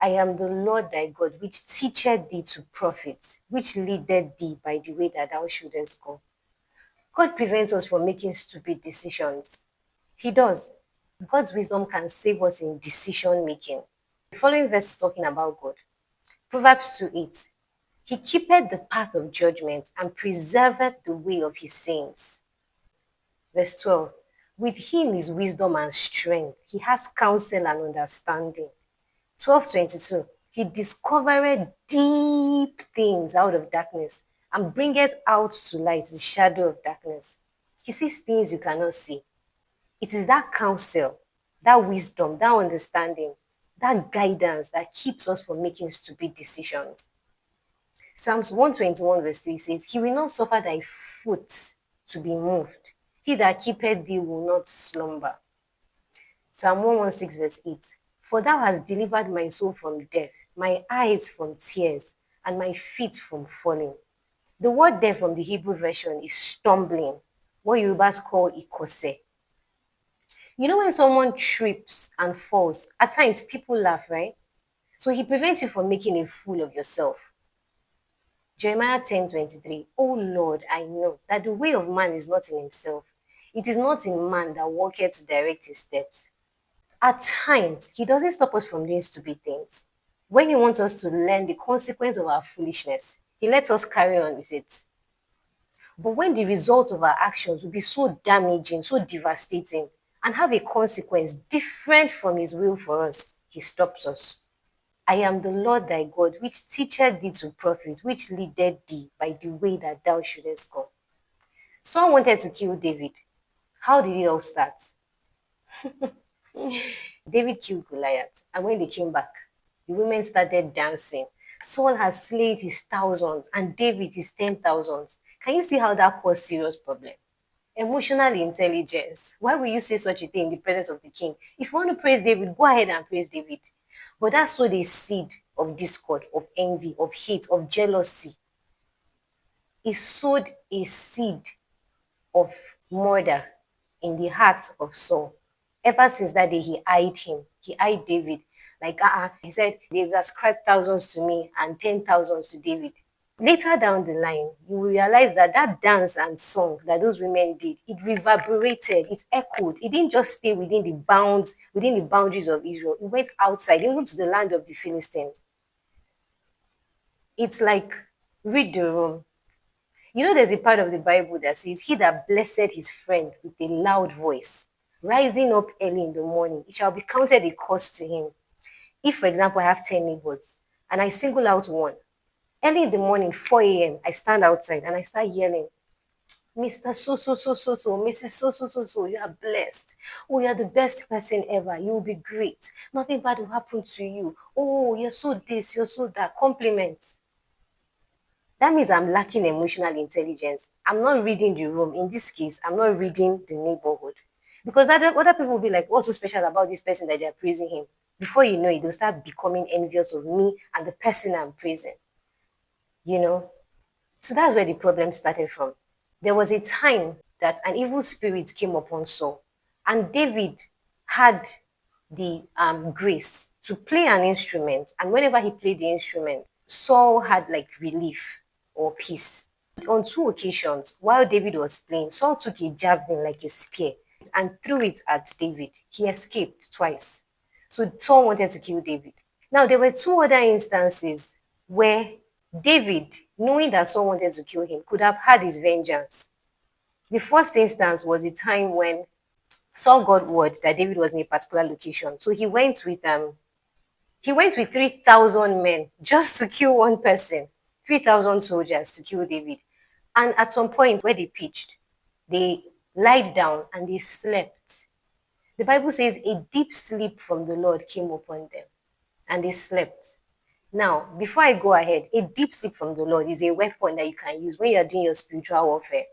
I am the Lord thy God, which teacheth thee to profit, which leadeth thee by the way that thou shouldest go. God prevents us from making stupid decisions. He does. God's wisdom can save us in decision making. The following verse is talking about God. Proverbs 2:8. He keepeth the path of judgment and preserveth the way of his saints. Verse 12. With him is wisdom and strength. He has counsel and understanding. 12:22. He discovereth deep things out of darkness and bringeth out to light the shadow of darkness. He sees things you cannot see. It is that counsel, that wisdom, that understanding, that guidance that keeps us from making stupid decisions. Psalms 121 verse 3 says, He will not suffer thy foot to be moved. He that keepeth thee will not slumber. Psalm 116 verse 8. For thou hast delivered my soul from death, my eyes from tears, and my feet from falling. The word there from the Hebrew version is stumbling, what Yorubas call ikose. You know when someone trips and falls, at times people laugh, right? So he prevents you from making a fool of yourself. Jeremiah 10:23. Oh Lord, I know that the way of man is not in himself. It is not in man that walketh to direct his steps. At times, he doesn't stop us from doing stupid things. When he wants us to learn the consequence of our foolishness, he lets us carry on with it. But when the result of our actions will be so damaging, so devastating, and have a consequence different from his will for us, he stops us. I am the Lord thy God, which teacheth thee to profit, which leadeth thee by the way that thou shouldest go. Saul wanted to kill David. How did it all start? David killed Goliath, and when they came back, the women started dancing. Saul has slain his thousands, and David his 10,000s. Can you see how that caused serious problem? Emotional intelligence. Why will you say such a thing in the presence of the king? If you want to praise David, go ahead and praise David. But that sowed a seed of discord, of envy, of hate, of jealousy. It sowed a seed of murder in the heart of Saul. Ever since that day, he eyed him. He eyed David. Like, he said, they've ascribed thousands to me and 10,000s to David. Later down the line, you will realize that that dance and song that those women did, it reverberated, it echoed. It didn't just stay within the bounds, within the boundaries of Israel. It went outside, even to the land of the Philistines. It's like, read the room. You know, there's a part of the Bible that says, He that blessed his friend with a loud voice, rising up early in the morning, it shall be counted a cost to him. If, for example, I have 10 neighbors and I single out one, early in the morning, 4 a.m., I stand outside and I start yelling, Mr. So, Mrs. So, you are blessed. Oh, you're the best person ever. You will be great. Nothing bad will happen to you. Oh, you're so this, you're so that. Compliments. That means I'm lacking emotional intelligence. I'm not reading the room. In this case, I'm not reading the neighborhood. Because other people will be like, what's so special about this person that they're praising him? Before you know it, they'll start becoming envious of me and the person I'm praising. You know? So that's where the problem started from. There was a time that an evil spirit came upon Saul. And David had the grace to play an instrument. And whenever he played the instrument, Saul had like relief or peace. On two occasions, while David was playing, Saul took a javelin like a spear and threw it at David. He escaped twice. So Saul wanted to kill David. Now, there were two other instances where David, knowing that Saul wanted to kill him, could have had his vengeance. The first instance was a time when Saul got word that David was in a particular location. So he went with 3,000 men just to kill one person, 3,000 soldiers to kill David. And at some point where they pitched, they lied down and they slept. The Bible says a deep sleep from the Lord came upon them and they slept. Now, before I go ahead, a deep sleep from the Lord is a weapon that you can use when you're doing your spiritual warfare.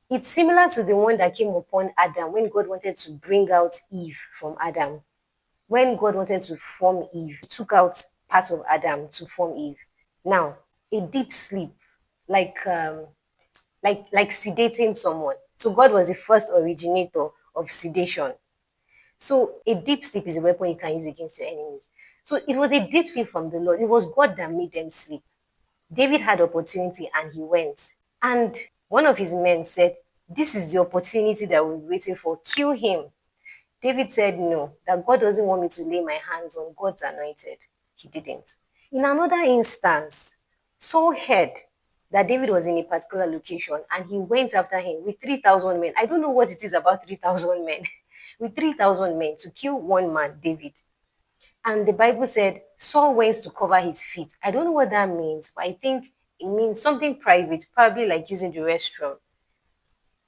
It's similar to the one that came upon Adam when God wanted to bring out Eve from Adam. When God wanted to form Eve, he took out part of Adam to form Eve. Now, a deep sleep, like sedating someone. So God was the first originator of sedation. So a deep sleep is a weapon you can use against your enemies. So it was a deep sleep from the Lord. It was God that made them sleep. David had opportunity and he went. And one of his men said, this is the opportunity that we're waiting for. Kill him. David said no, that God doesn't want me to lay my hands on God's anointed. He didn't. In another instance, Saul heard that David was in a particular location and he went after him with 3,000 men. I don't know what it is about 3,000 men. With 3,000 men to kill one man, David. And the Bible said Saul went to cover his feet. I don't know what that means, but I think it means something private, probably like using the restroom.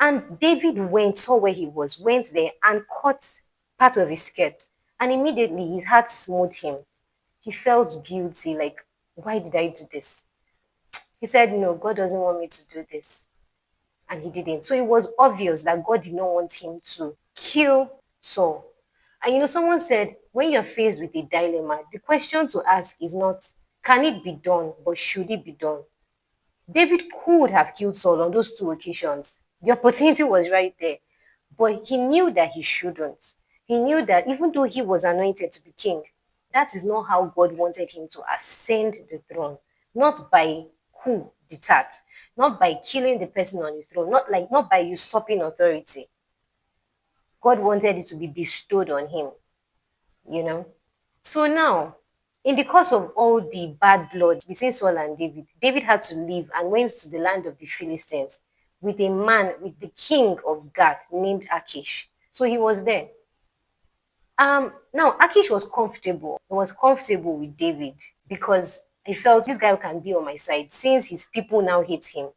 And David went, saw where he was, went there and cut part of his skirt. And immediately his heart smote him. He felt guilty, like, why did I do this? He said, no, God doesn't want me to do this. And he didn't. So it was obvious that God did not want him to kill Saul. And someone said, when you're faced with a dilemma, the question to ask is not, can it be done, but should it be done? David could have killed Saul on those two occasions. The opportunity was right there. But he knew that he shouldn't. He knew that even though he was anointed to be king, that is not how God wanted him to ascend the throne. Not by coup d'etat, not by killing the person on the throne, not by usurping authority. God wanted it to be bestowed on him. So now, in the course of all the bad blood between Saul and David, David had to leave and went to the land of the Philistines with a man, with the king of Gath named Achish. So he was there. Now Achish was comfortable. He was comfortable with David because he felt this guy can be on my side since his people now hate him.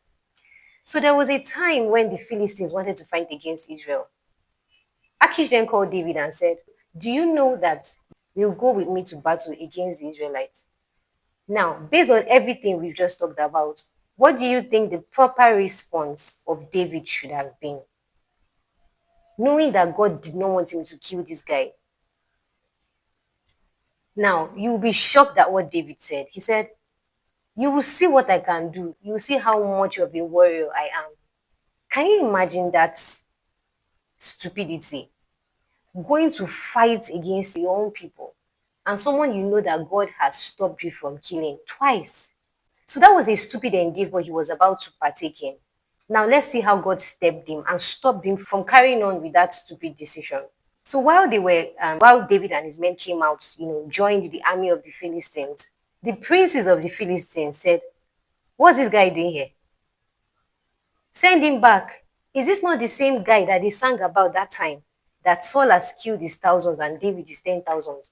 So there was a time when the Philistines wanted to fight against Israel. Achish then called David and said, do you know that you'll go with me to battle against the Israelites? Now, based on everything we've just talked about, what do you think the proper response of David should have been? Knowing that God did not want him to kill this guy. Now, you'll be shocked at what David said. He said, you will see what I can do. You will see how much of a warrior I am. Can you imagine that stupidity? Going to fight against your own people and someone you know that God has stopped you from killing twice. So that was a stupid endeavor he was about to partake in. Now let's see how God stepped him and stopped him from carrying on with that stupid decision. So while David and his men came out, joined the army of the Philistines, the princes of the Philistines said, what's this guy doing here? Send him back. Is this not the same guy that they sang about that time? That Saul has killed his thousands and David his 10,000s.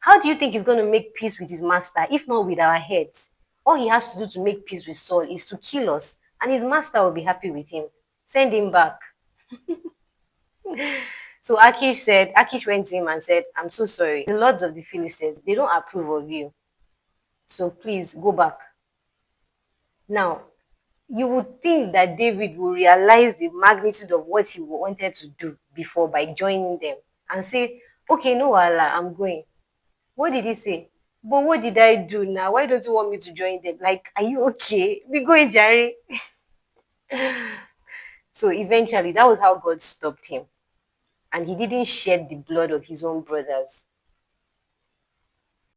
How do you think he's going to make peace with his master, if not with our heads? All he has to do to make peace with Saul is to kill us, and his master will be happy with him. Send him back. So Achish went to him and said, I'm so sorry. The lords of the Philistines, they don't approve of you. So please go back. Now, you would think that David will realize the magnitude of what he wanted to do before by joining them and say, okay, no, Allah, I'm going. What did he say? But what did I do now? Why don't you want me to join them? Like, are you okay? We going, Jerry. So eventually, that was how God stopped him. And he didn't shed the blood of his own brothers.